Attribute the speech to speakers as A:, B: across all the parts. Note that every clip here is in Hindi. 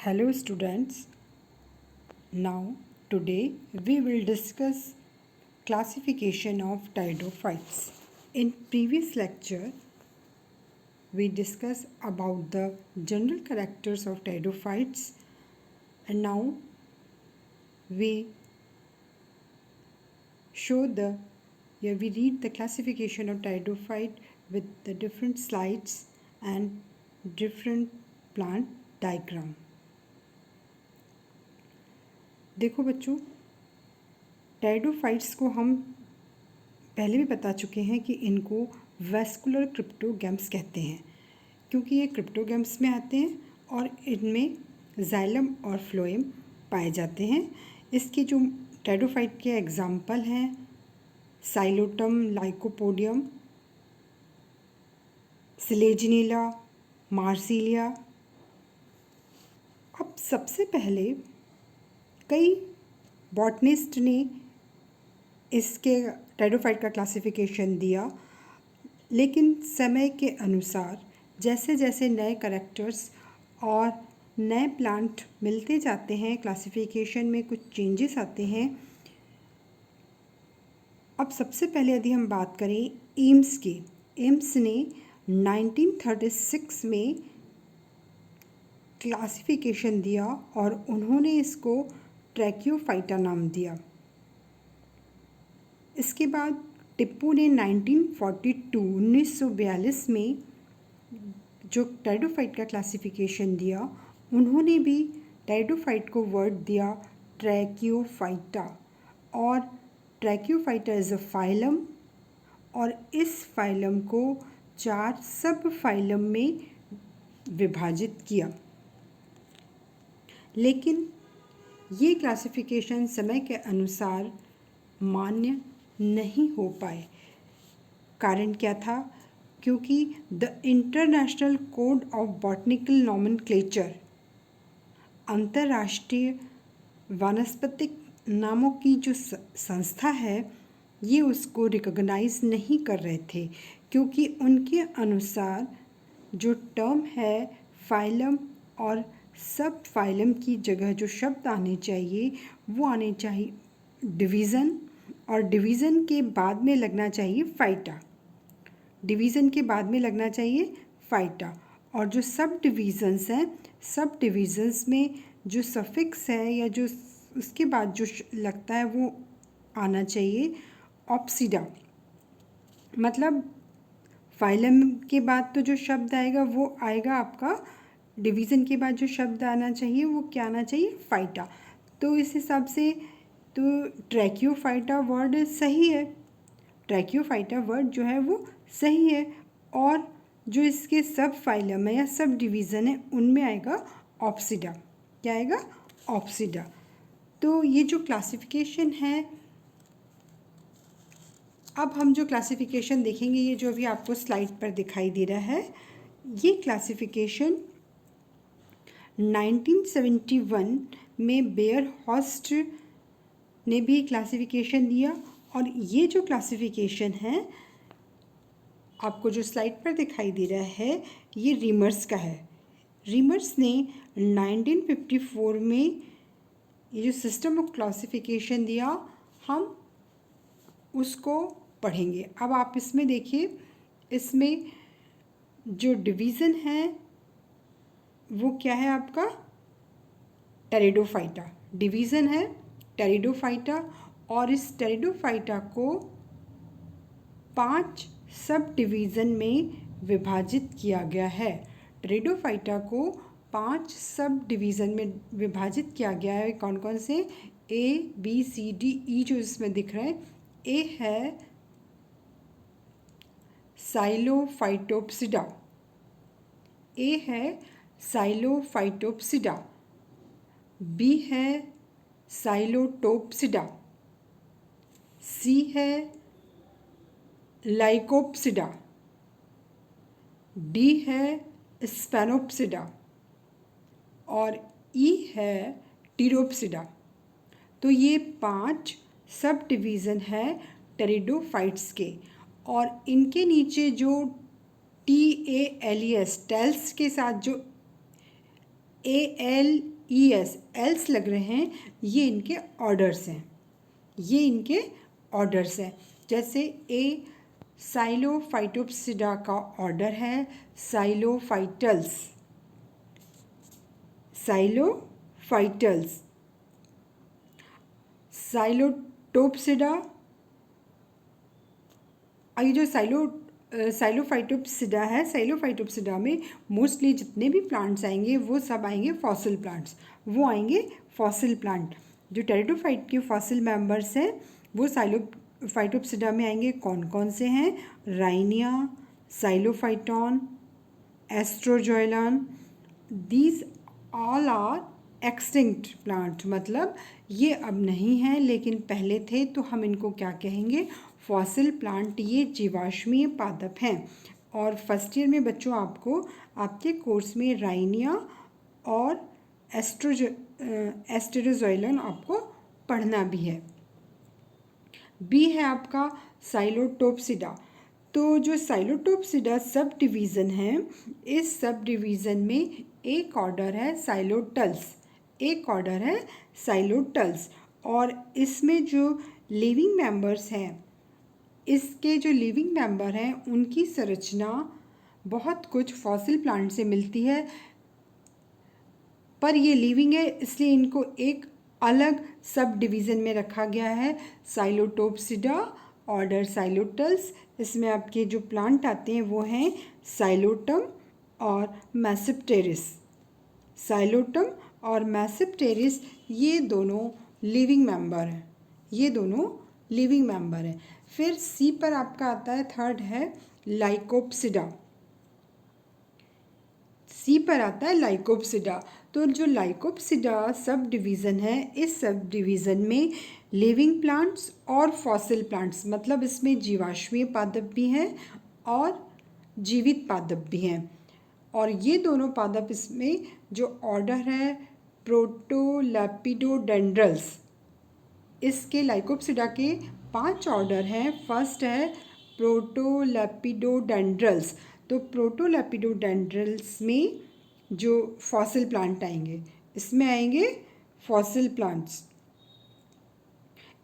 A: Hello students. Now today we will discuss classification of pteridophytes. In previous lecture we discussed about the general characters of pteridophytes, and now we we read the classification of pteridophyte with the different slides and different plant diagram. देखो बच्चों, टेरिडोफाइट्स को हम पहले भी बता चुके हैं कि इनको वैस्कुलर क्रिप्टोगैम्स कहते हैं, क्योंकि ये क्रिप्टोगैम्स में आते हैं और इनमें जाइलम और फ्लोएम पाए जाते हैं। इसके जो टेरिडोफाइट के एग्जाम्पल हैं साइलोटम, लाइकोपोडियम, सिलेजिनीला, मार्सिलिया। अब सबसे पहले कई बॉटनिस्ट ने इसके टेरिडोफाइट का क्लासिफिकेशन दिया, लेकिन समय के अनुसार जैसे जैसे नए कैरेक्टर्स और नए प्लांट मिलते जाते हैं, क्लासिफिकेशन में कुछ चेंजेस आते हैं। अब सबसे पहले यदि हम बात करें एम्स की, एम्स ने 1936 में क्लासिफिकेशन दिया और उन्होंने इसको ट्रैकियोफाइटा नाम दिया। इसके बाद टिप्पू ने 1942 में जो टेरिडोफाइट का क्लासिफिकेशन दिया, उन्होंने भी टेरिडोफाइट को वर्ड दिया ट्रैकियोफाइटा, और ट्रैकियोफाइटा इज़ अ फाइलम, और इस फाइलम को 4 सब फाइलम में विभाजित किया। लेकिन ये क्लासिफिकेशन समय के अनुसार मान्य नहीं हो पाए। कारण क्या था? क्योंकि the international code of botanical nomenclature, अंतर्राष्ट्रीय वानस्पतिक नामों की जो संस्था है, ये उसको रिकॉग्नाइज नहीं कर रहे थे, क्योंकि उनके अनुसार जो टर्म है फाइलम और सब फाइलम की जगह जो शब्द आने चाहिए वो आने चाहिए डिवीज़न, और डिवीज़न के बाद में लगना चाहिए फाइटा। डिवीज़न के बाद में लगना चाहिए फाइटा। और जो सब डिवीज़न्स हैं, सब डिवीज़न्स में जो सफिक्स है या जो उसके बाद जो लगता है वो आना चाहिए ऑप्सिडा। मतलब फाइलम के बाद तो जो शब्द आएगा वो आएगा आपका, डिवीज़न के बाद जो शब्द आना चाहिए वो क्या आना चाहिए? फाइटा। तो इस हिसाब से तो ट्रैकियोफाइटा वर्ड सही है, ट्रैकियोफाइटा वर्ड जो है वो सही है, और जो इसके सब फाइलम है या सब डिवीज़न है उनमें आएगा ऑप्सिडा। क्या आएगा? ऑप्सिडा। तो ये जो क्लासिफिकेशन है, अब हम जो क्लासिफिकेशन देखेंगे, ये जो अभी आपको स्लाइड पर दिखाई दे रहा है, ये क्लासिफिकेशन 1971 में बेयर हॉस्ट ने भी क्लासिफिकेशन दिया। और ये जो क्लासिफिकेशन है आपको जो स्लाइड पर दिखाई दे रहा है, ये रीमर्स का है। रीमर्स ने 1954 में ये जो सिस्टम ऑफ क्लासिफिकेशन दिया, हम उसको पढ़ेंगे। अब आप इसमें देखिए, इसमें जो डिवीज़न है वो क्या है आपका? टेरिडोफाइटा। डिवीज़न है टेरिडोफाइटा, और इस टेरिडोफाइटा को 5 सब डिवीज़न में विभाजित किया गया है। टेरिडोफाइटा को 5 सब डिवीज़न में विभाजित किया गया है। कौन कौन से? A, B, C, D, E जो इसमें दिख रहा है। A है साइलोफाइटोप्सिडा, A है साइलोफाइटोप्सिडा, B है साइलोटोप्सिडा, C है लाइकोप्सिडा, D है स्पेनोप्सिडा, और E है टीरोप्सिडा। तो ये 5 सब डिवीज़न है टेरिडोफाइट्स के, और इनके नीचे जो TALES टेल्स के साथ जो ALES एल्स लग रहे हैं, ये इनके ऑर्डर्स हैं, ये इनके ऑर्डर्स हैं। जैसे ए साइलोफाइटोप्सिडा का ऑर्डर है साइलोफाइटल्स, साइलोफाइटल्स। साइलोटोप्सिडा, ये जो साइलोफाइटोप्सिडा है, साइलोफाइटोप्सिडा में मोस्टली जितने भी प्लांट्स आएंगे वो सब आएंगे फॉसिल प्लांट्स, वो आएंगे फॉसिल प्लांट। जो टेरिडोफाइट के फॉसिल मेंबर्स हैं वो साइलोफाइटोप्सिडा में आएंगे। कौन कौन से हैं? Rhynia, psilophyton, asteroxylon. These all are extinct plant, मतलब ये अब नहीं हैं लेकिन पहले थे, तो हम इनको क्या कहेंगे? Fossil plant. ये जीवाश्मीय पादप हैं। और फर्स्ट ईयर में बच्चों आपको आपके कोर्स में राइनिया और एस्टेरोजोइलन आपको पढ़ना भी है। बी है आपका साइलोटोप्सिडा। तो जो साइलोटोप्सिडा सब डिवीज़न है, इस सब डिवीज़न में एक ऑर्डर है साइलोटल्स, एक ऑर्डर है साइलोटल्स। और इसमें जो लिविंग मेंबर्स हैं, इसके जो लिविंग मेंबर हैं उनकी संरचना बहुत कुछ फॉसिल प्लांट से मिलती है, पर ये लिविंग है इसलिए इनको एक अलग सब डिवीज़न में रखा गया है, साइलोटोप्सिडा ऑर्डर साइलोटल्स। इसमें आपके जो प्लांट आते हैं वो हैं साइलोटम और मैसेप्टेरिस। साइलोटम और मैसेप्टेरिस ये दोनों लिविंग मेंबर हैं, ये दोनों लिविंग मेंबर हैं। फिर सी पर आपका आता है, थर्ड है लाइकोप्सिडा। सी पर आता है लाइकोप्सिडा। तो जो लाइकोप्सिडा सब डिवीज़न है, इस सब डिवीज़न में लिविंग प्लांट्स और फॉसिल प्लांट्स, मतलब इसमें जीवाश्मीय पादप भी हैं और जीवित पादप भी हैं। और ये दोनों पादप, इसमें जो ऑर्डर है प्रोटोलैपिडोडेंड्रल्स, इसके लाइकोप्सिडा के 5 ऑर्डर हैं। फर्स्ट है प्रोटोलैपिडोडेंड्रल्स। तो प्रोटोलैपिडोडेंड्रल्स में जो फॉसिल प्लांट आएंगे, इसमें आएंगे फॉसिल प्लांट्स।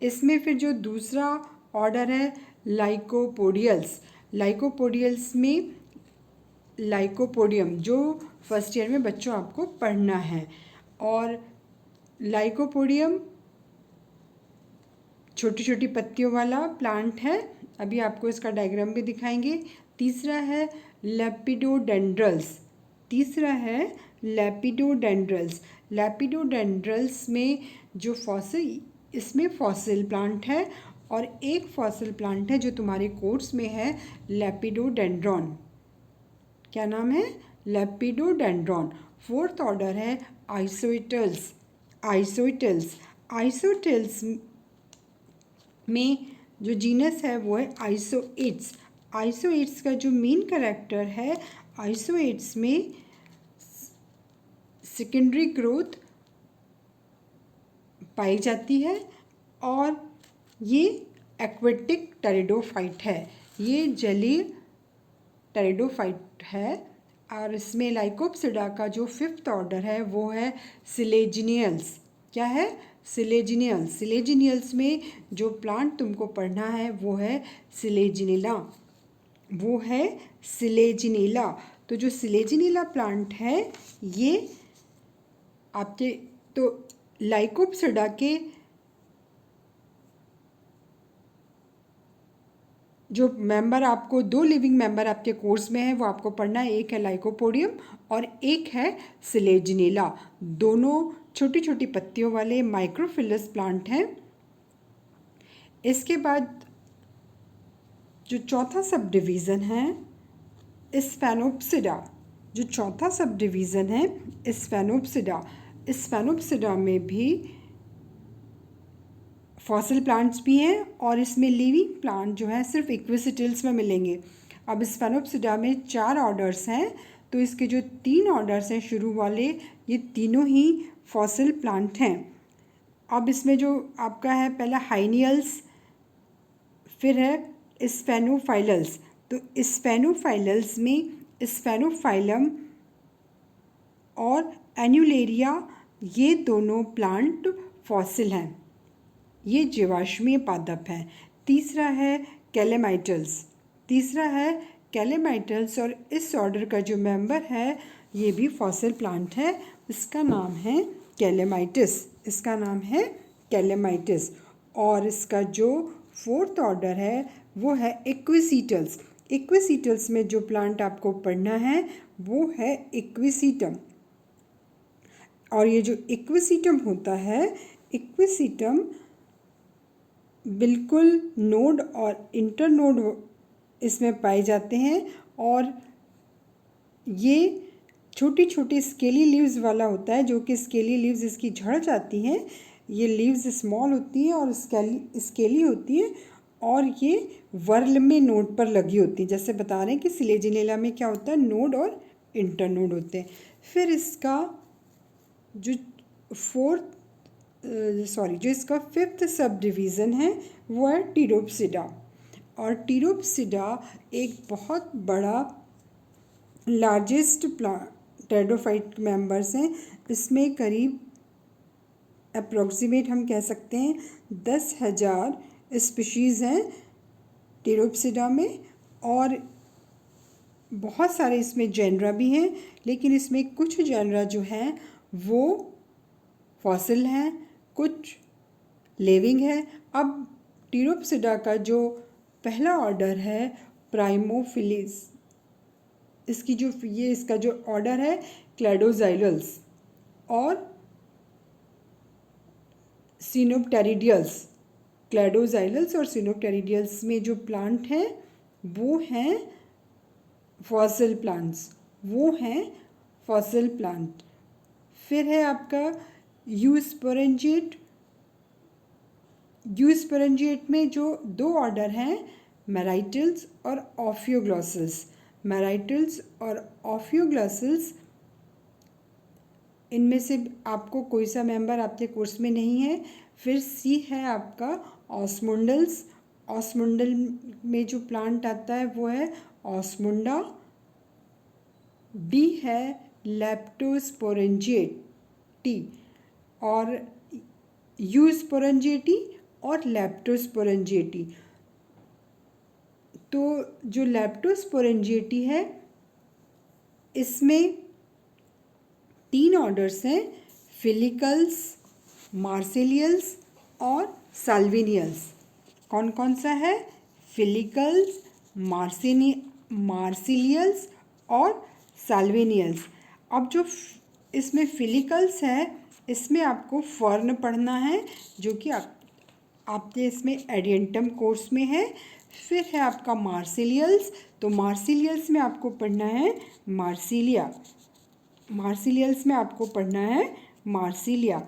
A: इसमें फिर जो दूसरा ऑर्डर है लाइकोपोडियल्स, लाइकोपोडियल्स में लाइकोपोडियम, जो फर्स्ट ईयर में बच्चों आपको पढ़ना है। और लाइकोपोडियम छोटी छोटी पत्तियों वाला प्लांट है, अभी आपको इसका डायग्राम भी दिखाएंगे। तीसरा है लेपिडोडेंड्रल्स, तीसरा है लेपिडोडेंड्रल्स। लेपिडोडेंड्रल्स में जो फॉसिल, इसमें फॉसिल प्लांट है। और एक फॉसिल प्लांट है जो तुम्हारे कोर्स में है, लेपिडोडेंड्रॉन। क्या नाम है? लेपिडोडेंड्रॉन। फोर्थ ऑर्डर है आइसोइटल्स। आइसोइटल्स, आइसोइटल्स में जो जीनस है वो है आइसोइट्स। आइसोइट्स का जो मेन कैरेक्टर है, आइसोइट्स में सेकेंडरी ग्रोथ पाई जाती है और ये एक्वेटिक टेरिडोफाइट है, ये जलीय टेरिडोफाइट है। और इसमें लाइकोप्सिडा का जो 5th ऑर्डर है वो है सिलेजिनियल्स। क्या है? सिलेजिनियल्स। सिलेजिनियल्स में जो प्लांट तुमको पढ़ना है वो है सिलेजिनिला, वो है सिलेजिनिला। तो जो सिलेजिनिला प्लांट है ये आपके, तो लाइकोप्सिडा के जो मेंबर, आपको 2 लिविंग मेंबर आपके कोर्स में है वो आपको पढ़ना है, एक है लाइकोपोडियम और एक है सिलेजिनिला। दोनों छोटी छोटी पत्तियों वाले माइक्रोफिलस प्लांट हैं। इसके बाद जो चौथा सब डिवीज़न है स्फेनोप्सिडा, जो चौथा सब डिवीज़न है स्फेनोप्सिडा। स्फेनोप्सिडा में भी फॉसिल प्लांट्स भी हैं और इसमें लिविंग प्लांट जो है सिर्फ इक्विसिटल्स में मिलेंगे। अब स्फेनोप्सिडा में 4 ऑर्डर्स हैं, तो इसके जो 3 ऑर्डर्स हैं शुरू वाले, ये तीनों ही फॉसिल प्लांट हैं। अब इसमें जो आपका है पहला हाइनियल्स, फिर है स्फेनोफाइलल्स। तो स्फेनोफाइलल्स में स्फेनोफाइलम और एन्यूलेरिया, ये दोनों प्लांट फॉसिल हैं, ये जीवाश्मीय पादप हैं। तीसरा है कैलेमाइटल्स और इस ऑर्डर का जो मेंबर है ये भी फॉसिल प्लांट है, इसका नाम है कैलेमाइटिस। और इसका जो फोर्थ ऑर्डर है वो है इक्विसीटल्स में जो प्लांट आपको पढ़ना है वो है इक्विसीटम। और ये जो इक्विसीटम होता है, इक्विसीटम बिल्कुल नोड और इंटरनोड इसमें पाए जाते हैं और ये छोटी छोटी स्केली लीव्स वाला होता है, जो कि स्केली लीव्स इसकी झड़ जाती हैं। ये लीव्स स्मॉल होती हैं और स्केली होती हैं और ये वर्ल में नोड पर लगी होती हैं। जैसे बता रहे हैं कि सिलेजिनेला में क्या होता है, नोड और इंटरनोड होते हैं। फिर इसका जो इसका फिफ्थ सब डिवीज़न है वो है टीरोप्सिडा। और टीरोप्सिडा एक बहुत बड़ा लार्जेस्ट टेरिडोफाइट मेंबर्स हैं। इसमें करीब अप्रॉक्सीमेट हम कह सकते हैं 10,000 स्पीशीज़ हैं टीरोप्सिडा में, और बहुत सारे इसमें जेनरा भी हैं, लेकिन इसमें कुछ जेनरा जो हैं वो फॉसिल हैं, कुछ लिविंग है। अब टीरोप्सिडा का जो पहला ऑर्डर है प्राइमोफिलिस, इसका जो ऑर्डर है क्लैडोजाइलस और सिनोप्टेरिडियल्स में जो प्लांट हैं वो हैं फॉसिल प्लांट। फिर है आपका यूस्पोरेंजिएट में जो दो ऑर्डर हैं मैराइटल्स और ऑफियोग्लॉसल्स। इनमें से आपको कोई सा मेंबर आपके कोर्स में नहीं है। फिर सी है आपका ऑस्मुंडल में जो प्लांट आता है वो है ऑस्मुंडा। डी है लेप्टोस्पोरेंजिएटी और यूस्पोरेंजिएटी और लेप्टोस्पोरेंजिएटी। तो जो लेप्टोस्पोरेंजिएटी है इसमें 3 ऑर्डर्स हैं, फिलिकल्स, मार्सिलियल्स और साल्विनियल्स। कौन कौन सा है? फिलिकल्स, मार्सिलियल्स और साल्विनियल्स। अब जो इसमें फिलिकल्स है इसमें आपको फर्न पढ़ना है, जो कि आपके इसमें एडियंटम कोर्स में है। फिर है आपका मार्सिलियल्स, तो मार्सिलियल्स में आपको पढ़ना है मार्सिलिया।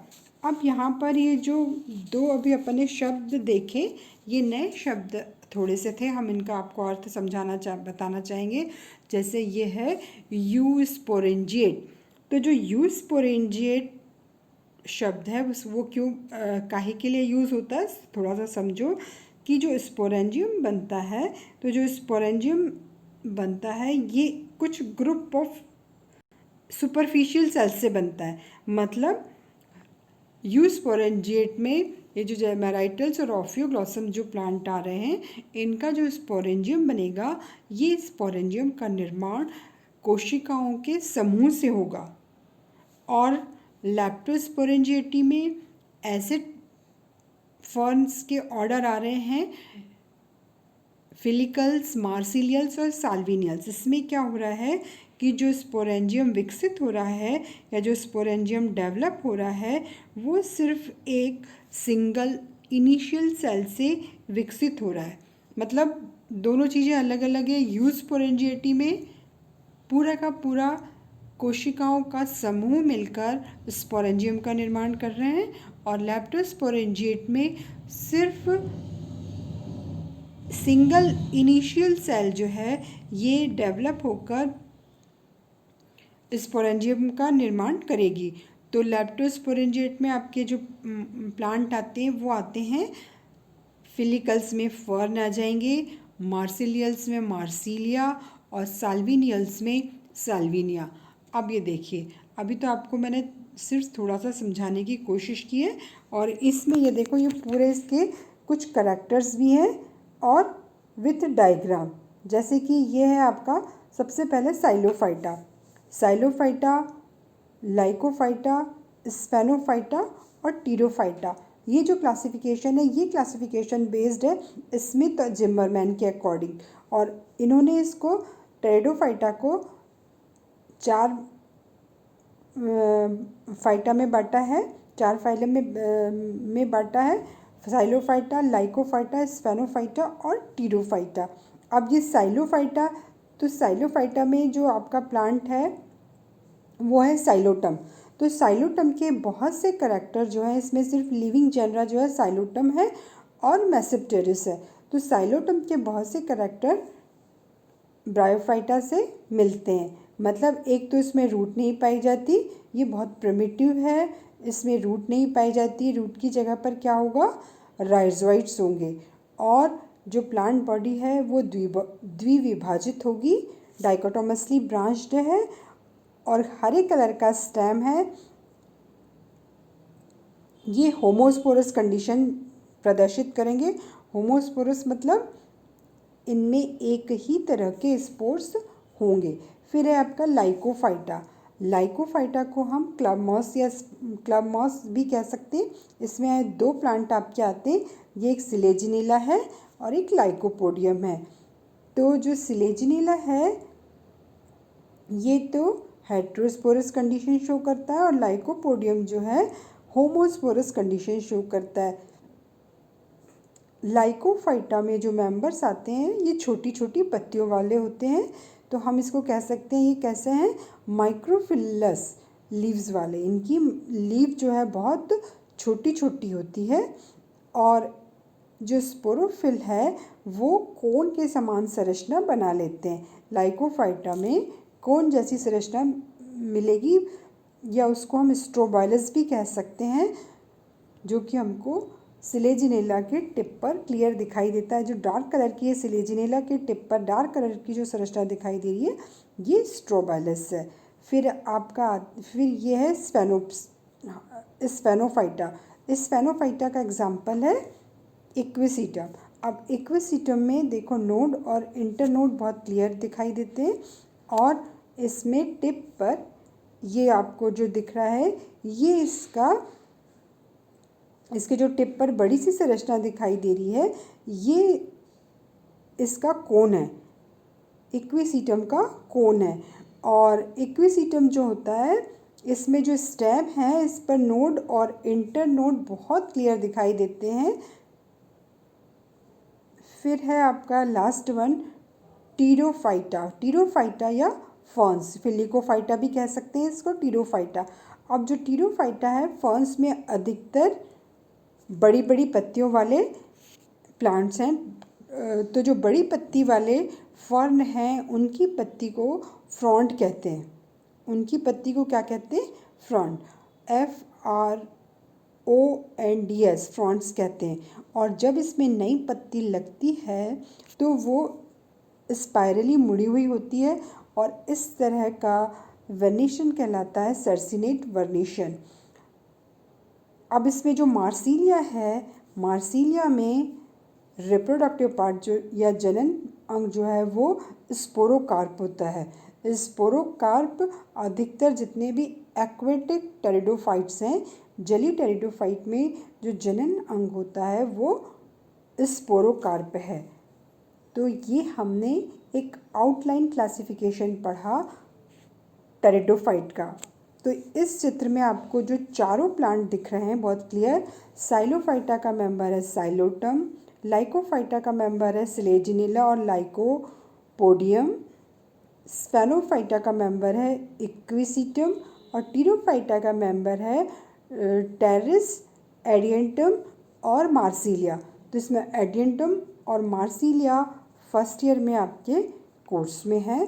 A: अब यहाँ पर ये जो दो अभी अपने शब्द देखे, ये नए शब्द थोड़े से थे, हम इनका आपको अर्थ बताना चाहेंगे। जैसे ये है यूस्पोरेंजिएट, तो जो यूस्पोरेंजिएट शब्द है वो क्यों काहे के लिए यूज़ होता है, थोड़ा सा समझो कि जो स्पोरेंजियम बनता है, तो जो स्पोरेंजियम बनता है ये कुछ ग्रुप ऑफ सुपरफिशियल सेल्स से बनता है। मतलब यूस्पोरेंजिएट में ये जो मैराइटल्स और ऑफियोग्लॉसम जो प्लांट आ रहे हैं, इनका जो स्पोरेंजियम बनेगा, ये स्पोरेंजियम का निर्माण कोशिकाओं के समूह से होगा। और लेप्टोस्पोरेंजिएटी में ऐसे फर्न्स के ऑर्डर आ रहे हैं फिलिकल्स, मार्सिलियल्स और साल्विनियल्स। इसमें क्या हो रहा है कि जो स्पोरेंजियम विकसित हो रहा है या जो स्पोरेंजियम डेवलप हो रहा है वो सिर्फ एक सिंगल इनिशियल सेल से विकसित हो रहा है। मतलब दोनों चीज़ें अलग अलग है। यूस्पोरेंजिएटी में पूरा का पूरा कोशिकाओं का समूह मिलकर स्पोरेंजियम का निर्माण कर रहे हैं, और लेप्टोस्पोरेंजिएट में सिर्फ सिंगल इनिशियल सेल जो है ये डेवलप होकर स्पोरेंजियम का निर्माण करेगी। तो लेप्टोस्पोरेंजिएट में आपके जो प्लांट आते हैं वो आते हैं, फिलिकल्स में फर्न आ जाएंगे, मार्सिलियल्स में मार्सिलिया और साल्विनियल्स में साल्विनिया। अब ये देखिए, अभी तो आपको मैंने सिर्फ थोड़ा सा समझाने की कोशिश की है। और इसमें ये देखो, ये पूरे इसके कुछ करैक्टर्स भी हैं और विथ डायग्राम। जैसे कि ये है आपका सबसे पहले साइलोफाइटा, साइलोफाइटा, लाइकोफाइटा, स्पेनोफाइटा और टीरोफाइटा। ये जो क्लासिफिकेशन है, ये क्लासिफिकेशन बेस्ड है स्मिथ और जिम्मरमैन के अकॉर्डिंग। और इन्होंने इसको टेरिडोफाइटा को 4 फाइटा में बांटा है, 4 फाइलम में बांटा है, साइलोफाइटा, लाइकोफाइटा, स्पेनोफाइटा और टीरोफाइटा। अब ये साइलोफाइटा, तो साइलोफाइटा में जो आपका प्लांट है वो है साइलोटम। तो साइलोटम के बहुत से करैक्टर जो है, इसमें सिर्फ लिविंग जेनरा जो है साइलोटम है और मैसेप्टेरिस है। तो साइलोटम के बहुत से करैक्टर ब्रायोफाइटा से मिलते हैं। मतलब एक तो इसमें रूट नहीं पाई जाती, ये बहुत प्रिमिटिव है, इसमें रूट नहीं पाई जाती। रूट की जगह पर क्या होगा, राइजोइड्स होंगे। और जो प्लांट बॉडी है वो द्विविभाजित होगी, डाइकोटोमसली ब्रांच्ड है और हरे कलर का स्टेम है। ये होमोस्पोरस कंडीशन प्रदर्शित करेंगे। होमोस्पोरस मतलब इनमें एक ही तरह के स्पोर्स होंगे। फिर है आपका लाइकोफाइटा। लाइकोफाइटा को हम क्लब मॉस या क्लब मॉस भी कह सकते हैं। इसमें 2 प्लांट आपके आते हैं, ये एक सिलेजिनिला है और एक लाइकोपोडियम है। तो जो सिलेजिनिला है ये तो हेट्रोस्पोरस कंडीशन शो करता है और लाइकोपोडियम जो है होमोस्पोरस कंडीशन शो करता है। लाइकोफाइटा में जो मेंबर्स आते हैं ये छोटी छोटी पत्तियों वाले होते हैं, तो हम इसको कह सकते हैं ये कैसे हैं, माइक्रोफिलस लीव्स वाले। इनकी लीव जो है बहुत छोटी छोटी होती है। और जो स्पोरोफिल है वो कोन के समान संरचना बना लेते हैं। लाइकोफाइटा में कोन जैसी संरचना मिलेगी, या उसको हम स्ट्रोबाइलस भी कह सकते हैं, जो कि हमको सिलेजिनेला के टिप पर क्लियर दिखाई देता है। जो डार्क कलर की है, सिलेजिनेला के टिप पर डार्क कलर की जो संरचना दिखाई दे रही है, ये स्ट्रोबाइलस है। फिर ये है स्पेनोफाइटा। स्पेनोफाइटा का एग्जाम्पल है इक्विसीटम। अब इक्विसीटम में देखो नोड और इंटरनोड बहुत क्लियर दिखाई देते हैं, और इसमें टिप पर ये आपको जो दिख रहा है, ये इसके जो टिप पर बड़ी सी संरचना दिखाई दे रही है, ये इसका कोन है, इक्विसीटम का कोन है। और इक्विसीटम जो होता है, इसमें जो स्टेम है इस पर नोड और इंटरनोड बहुत क्लियर दिखाई देते हैं। फिर है आपका लास्ट वन टीरोफाइटा। टीरोफाइटा या फर्न्स, फिलिकोफाइटा भी कह सकते हैं इसको, टीरोफाइटा। अब जो टीरोफाइटा है, फर्न्स में अधिकतर बड़ी बड़ी पत्तियों वाले प्लांट्स हैं। तो जो बड़ी पत्ती वाले फर्न हैं, उनकी पत्ती को फ्रॉन्ट कहते हैं। उनकी पत्ती को क्या कहते हैं, फ्रॉन्ट, FRONDS, फ्रॉन्ट्स कहते हैं। और जब इसमें नई पत्ती लगती है तो वो स्पाइरली मुड़ी हुई होती है, और इस तरह का वर्निशन कहलाता है सर्सिनेट वर्निशन। अब इसमें जो मार्सिलिया है, मार्सिलिया में रिप्रोडक्टिव पार्ट जो या जनन अंग जो है वो स्पोरोकार्प होता है। स्पोरोकार्प अधिकतर जितने भी एक्वेटिक टेरिडोफाइट्स हैं, जलीय टेरिडोफाइट में जो जनन अंग होता है वो स्पोरोकार्प है। तो ये हमने एक आउटलाइन क्लासिफिकेशन पढ़ा टेरिडोफाइट का। तो इस चित्र में आपको जो चारों प्लांट दिख रहे हैं बहुत क्लियर, साइलोफाइटा का मेंबर है साइलोटम, लाइकोफाइटा का मेंबर है सिलेजिनिला और लाइकोपोडियम, स्पेनोफाइटा का मेंबर है इक्विसीटम, और टीरोफाइटा का मेंबर है टेरिस, एडियंटम और मार्सिलिया। तो इसमें एडियंटम और मार्सिलिया फर्स्ट ईयर में आपके कोर्स में है।